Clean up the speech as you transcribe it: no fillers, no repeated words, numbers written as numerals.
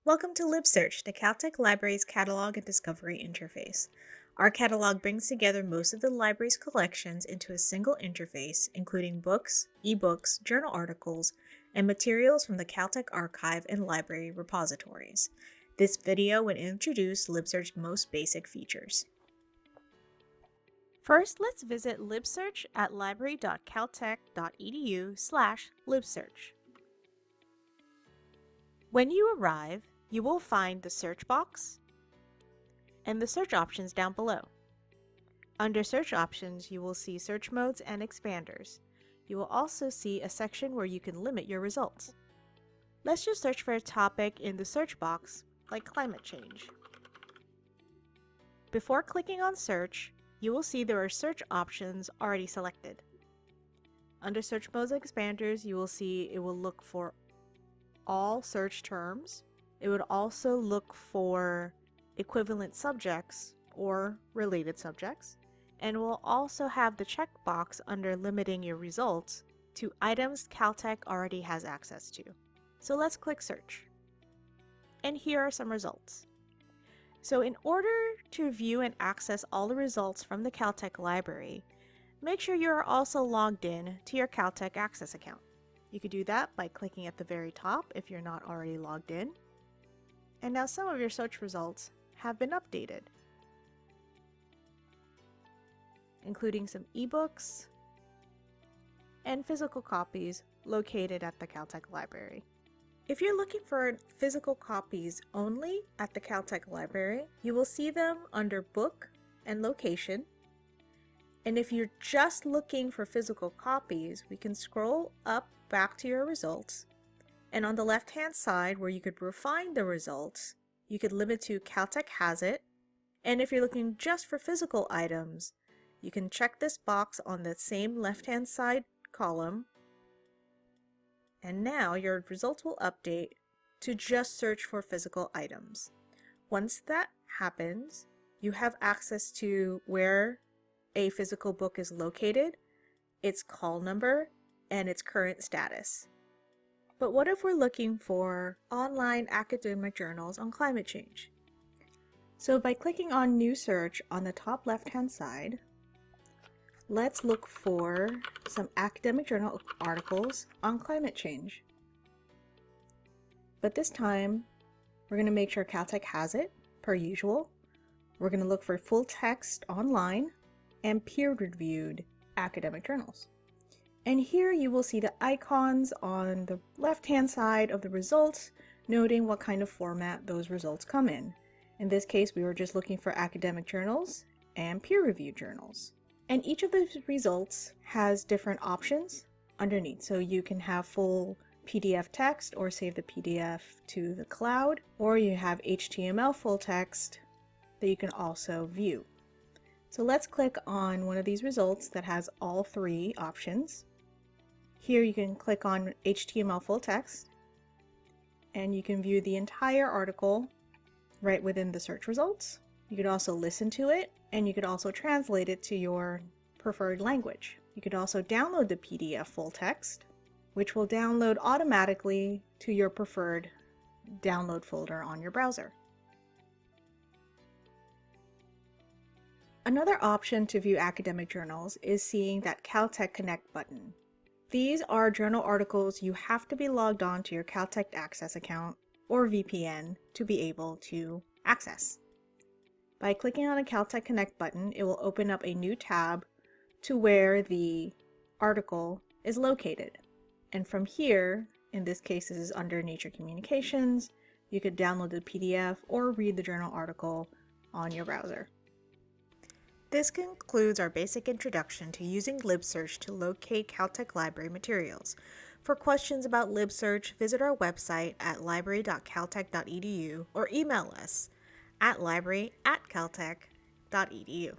Welcome to LibSearch, the Caltech Library's catalog and discovery interface. Our catalog brings together most of the library's collections into a single interface, including books, ebooks, journal articles, and materials from the Caltech archive and library repositories. This video would introduce LibSearch's most basic features. First, let's visit LibSearch at library.caltech.edu/libsearch. When you arrive, you will find the search box and the search options down below. Under search options, you will see search modes and expanders. You will also see a section where you can limit your results. Let's just search for a topic in the search box, like climate change. Before clicking on search, you will see there are search options already selected. Under search modes and expanders, you will see it will look for all search terms. It would also look for equivalent subjects or related subjects, and will also have the checkbox under limiting your results to items Caltech already has access to. So let's click search. And here are some results. So in order to view and access all the results from the Caltech library, make sure you are also logged in to your Caltech Access account. You could do that by clicking at the very top if you're not already logged in. And now some of your search results have been updated, including some ebooks and physical copies located at the Caltech library. If you're looking for physical copies only at the Caltech library, you will see them under Book and Location. And if you're just looking for physical copies, we can scroll up back to your results, and on the left hand side where you could refine the results, you could limit to Caltech has it, and if you're looking just for physical items, you can check this box on the same left hand side column, and now your results will update to just search for physical items. Once that happens, you have access to where a physical book is located, its call number, and its current status. But what if we're looking for online academic journals on climate change? So by clicking on New Search on the top left-hand side, let's look for some academic journal articles on climate change. But this time, we're going to make sure Caltech has it, per usual. We're going to look for full text online and peer-reviewed academic journals. And here you will see the icons on the left-hand side of the results, noting what kind of format those results come in. In this case, we were just looking for academic journals and peer-reviewed journals. And each of the results has different options underneath. So you can have full PDF text or save the PDF to the cloud, or you have HTML full text that you can also view. So let's click on one of these results that has all three options. Here you can click on HTML full text, and you can view the entire article right within the search results. You could also listen to it, and you could also translate it to your preferred language. You could also download the PDF full text, which will download automatically to your preferred download folder on your browser. Another option to view academic journals is seeing that Caltech Connect button. These are journal articles you have to be logged on to your Caltech Access account or VPN to be able to access. By clicking on the Caltech Connect button, it will open up a new tab to where the article is located. And from here, in this case this is under Nature Communications, you could download the PDF or read the journal article on your browser. This concludes our basic introduction to using LibSearch to locate Caltech library materials. For questions about LibSearch, visit our website at library.caltech.edu or email us at library@caltech.edu.